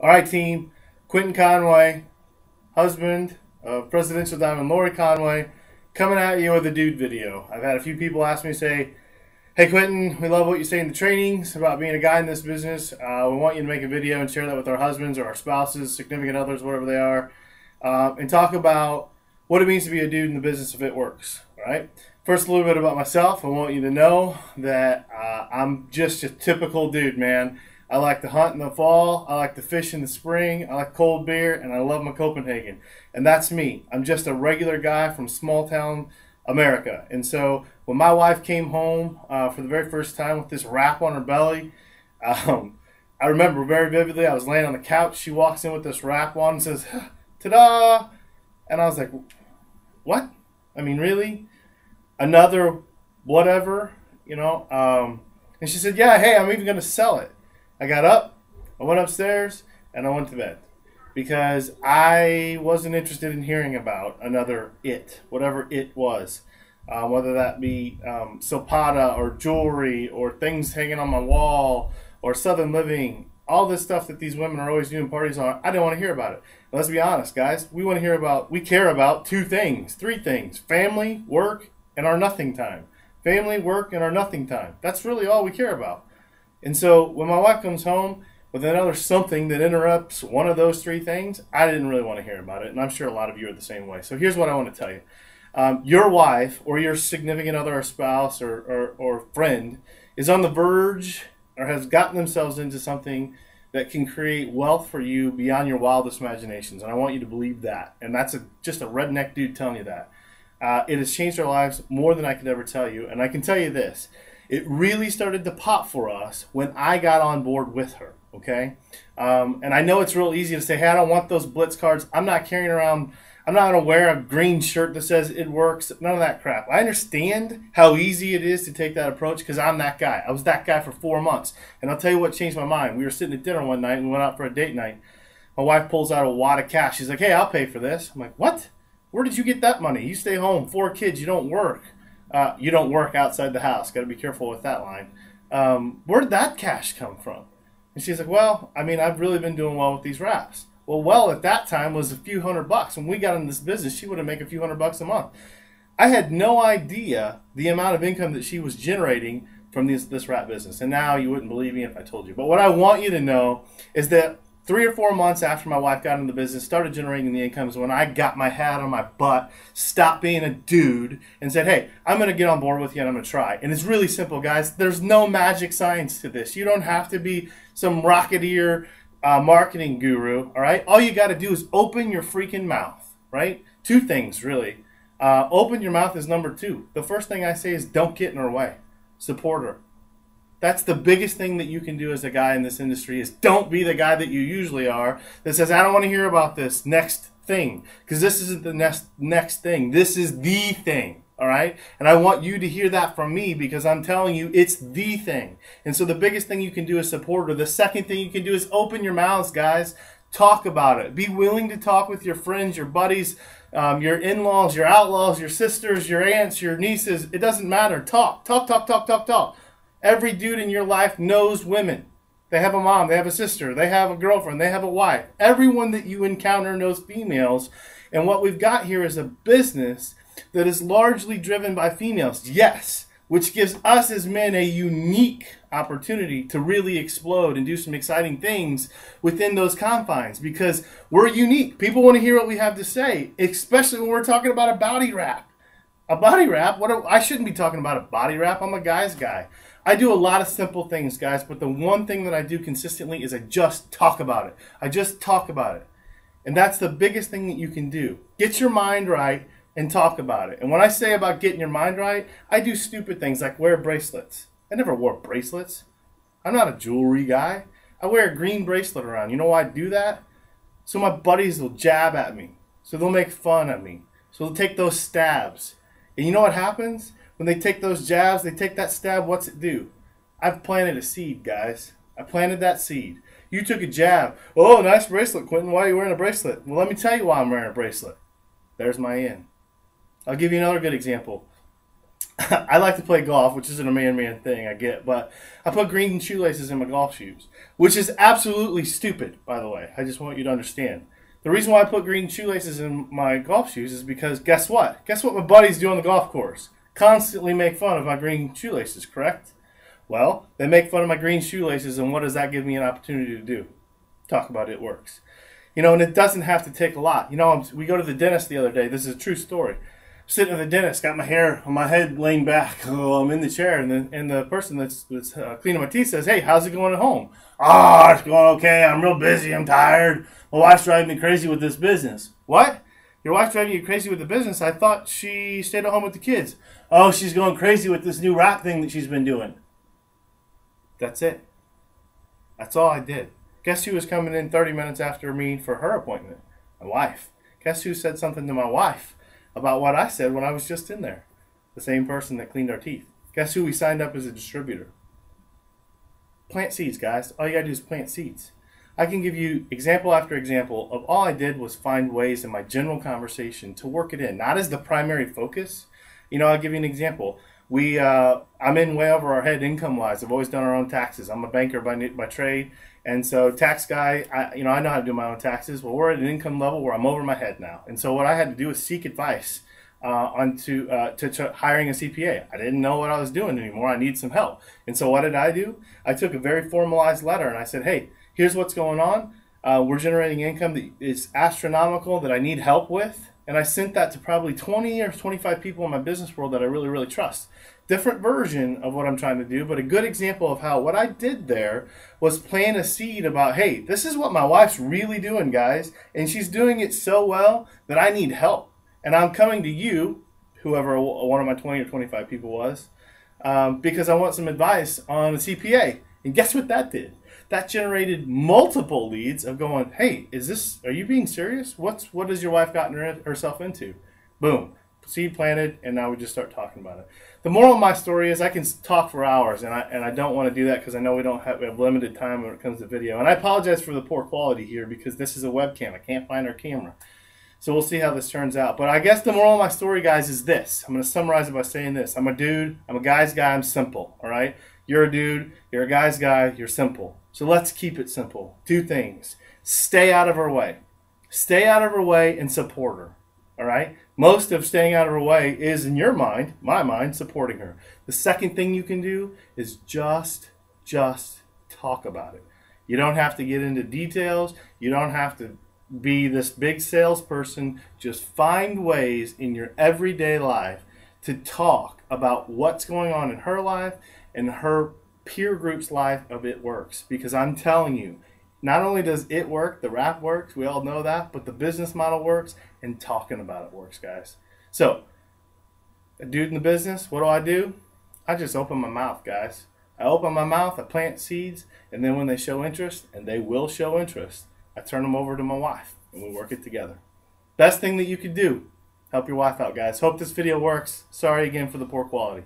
All right, team. Quentin Conway, husband of presidential diamond Lori Conway, coming at you with a dude video. I've had a few people ask me, say, "Hey, Quentin, we love what you say in the trainings about being a guy in this business. We want you to make a video and share that with our husbands or our spouses, significant others, whatever they are, and talk about what it means to be a dude in the business if it works." All right. First, a little bit about myself. I want you to know that I'm just a typical dude, man. I like to hunt in the fall. I like to fish in the spring. I like cold beer, and I love my Copenhagen. And that's me. I'm just a regular guy from small town America. And so when my wife came home for the very first time with this wrap on her belly, um, I remember very vividly. I was laying on the couch. She walks in with this wrap on and says, "Ta-da!" And I was like, "What? I mean, really? Another whatever, you know?" And she said, "Yeah, hey, I'm even going to sell it." I got up, I went upstairs, and I went to bed because I wasn't interested in hearing about another it, whatever it was. Whether that be Silpada or jewelry or things hanging on my wall or Southern Living, all this stuff that these women are always doing parties on, I didn't want to hear about it. Let's be honest, guys. We care about two things, three things: family, work, and our nothing time. Family, work, and our nothing time. That's really all we care about. And so when my wife comes home with another something that interrupts one of those three things, I didn't really want to hear about it. And I'm sure a lot of you are the same way. So here's what I want to tell you. Your wife or your significant other or spouse or friend is on the verge or has gotten themselves into something that can create wealth for you beyond your wildest imaginations. And I want you to believe that. And that's just a redneck dude telling you that. It has changed our lives more than I could ever tell you. And I can tell you this. It really started to pop for us when I got on board with her, okay? And I know it's real easy to say, "Hey, I don't want those Blitz cards. I'm not carrying around, I'm not going to wear a green shirt that says it works." None of that crap. I understand how easy it is to take that approach because I'm that guy. I was that guy for 4 months. And I'll tell you what changed my mind. We were sitting at dinner one night and we went out for a date night. My wife pulls out a wad of cash. She's like, "Hey, I'll pay for this." I'm like, "What? Where did you get that money? You stay home, 4 kids, you don't work." You don't work outside the house. Got to be careful with that line. Where did that cash come from? And she's like, "Well, I mean, I've really been doing well with these wraps." Well, at that time was a few $100. When we got in this business, she would have made a few $100 a month. I had no idea the amount of income that she was generating from this wrap business. And now you wouldn't believe me if I told you. But what I want you to know is that 3 or 4 months after my wife got into the business, started generating the incomes, when I got my hat on my butt, stopped being a dude, and said, "Hey, I'm going to get on board with you and I'm going to try." And it's really simple, guys. There's no magic science to this. You don't have to be some rocketeer marketing guru, all right? All you got to do is open your freaking mouth, right? Two things, really. Open your mouth is number two. The first thing I say is don't get in her way. Support her. That's the biggest thing that you can do as a guy in this industry is don't be the guy that you usually are that says, "I don't want to hear about this next thing," because this isn't the next thing. This is the thing, all right? And I want you to hear that from me because I'm telling you it's the thing. And so the biggest thing you can do is support her. The second thing you can do is open your mouths, guys. Talk about it. Be willing to talk with your friends, your buddies, your in-laws, your outlaws, your sisters, your aunts, your nieces. It doesn't matter. Talk, talk, talk, talk, talk, talk. Every dude in your life knows women. They have a mom, they have a sister, they have a girlfriend, they have a wife. Everyone that you encounter knows females. And what we've got here is a business that is largely driven by females. Yes, which gives us as men a unique opportunity to really explode and do some exciting things within those confines because we're unique. People want to hear what we have to say, especially when we're talking about a body wrap. A body wrap? I shouldn't be talking about a body wrap. I'm a guy's guy. I do a lot of simple things, guys, but the one thing that I do consistently is I just talk about it. I just talk about it. And that's the biggest thing that you can do. Get your mind right and talk about it. And when I say about getting your mind right, I do stupid things like wear bracelets. I never wore bracelets. I'm not a jewelry guy. I wear a green bracelet around. You know why I do that? So my buddies will jab at me. So they'll make fun of me. So they'll take those stabs. And you know what happens? When they take those jabs, they take that stab, what's it do? I've planted a seed, guys. I planted that seed. You took a jab. "Oh, nice bracelet, Quentin. Why are you wearing a bracelet?" Well, let me tell you why I'm wearing a bracelet. There's my in. I'll give you another good example. I like to play golf, which isn't a man thing, I get, but I put green shoelaces in my golf shoes, which is absolutely stupid, by the way. I just want you to understand. The reason why I put green shoelaces in my golf shoes is because guess what? Guess what my buddies do on the golf course? Constantly make fun of my green shoelaces, correct? Well, they make fun of my green shoelaces, and what does that give me an opportunity to do? Talk about it works. You know, and it doesn't have to take a lot. You know, we go to the dentist the other day. This is a true story. Sitting at the dentist, got my hair on my head laying back. Oh, I'm in the chair, and the person that's cleaning my teeth says, "Hey, how's it going at home?" "Ah, it's going okay. I'm real busy. I'm tired. My wife's driving me crazy with this business." "What? Your wife's driving you crazy with the business? I thought she stayed at home with the kids." "Oh, she's going crazy with this new rap thing that she's been doing." That's it. That's all I did. Guess who was coming in 30 minutes after me for her appointment? My wife. Guess who said something to my wife about what I said when I was just in there? The same person that cleaned our teeth. Guess who we signed up as a distributor? Plant seeds, guys. All you gotta do is plant seeds. I can give you example after example of all I did was find ways in my general conversation to work it in, not as the primary focus. You know, I'll give you an example. I'm in way over our head income-wise. I've always done our own taxes. I'm a banker by trade, and so tax guy. I know how to do my own taxes. Well, we're at an income level where I'm over my head now, and so what I had to do was seek advice to hiring a CPA. I didn't know what I was doing anymore. I need some help, and so what did I do? I took a very formalized letter and I said, "Hey, here's what's going on. We're generating income that is astronomical that I need help with." And I sent that to probably 20 or 25 people in my business world that I really, really trust. Different version of what I'm trying to do, but a good example of how what I did there was plant a seed about, hey, this is what my wife's really doing, guys. And she's doing it so well that I need help. And I'm coming to you, whoever one of my 20 or 25 people was, because I want some advice on a CPA. And guess what that did? That generated multiple leads of going, hey, are you being serious? What has your wife gotten herself into? Boom, seed planted, and now we just start talking about it. The moral of my story is I can talk for hours, and I don't want to do that because I know we have limited time when it comes to video. And I apologize for the poor quality here because this is a webcam. I can't find our camera. So we'll see how this turns out. But I guess the moral of my story, guys, is this. I'm going to summarize it by saying this. I'm a dude. I'm a guy's guy. I'm simple, all right? You're a dude. You're a guy's guy. You're simple. So let's keep it simple. 2 things. Stay out of her way. Stay out of her way and support her. All right? Most of staying out of her way is, in your mind, my mind, supporting her. The second thing you can do is just talk about it. You don't have to get into details. You don't have to be this big salesperson. Just find ways in your everyday life to talk about what's going on in her life and her peer group's life of It Works. Because I'm telling you, not only does it work, the rap works, we all know that, but the business model works, and talking about it works, guys. So, a dude in the business, what do? I just open my mouth, guys. I open my mouth, I plant seeds, and then when they show interest, and they will show interest, I turn them over to my wife, and we work it together. Best thing that you could do, help your wife out, guys. Hope this video works. Sorry again for the poor quality.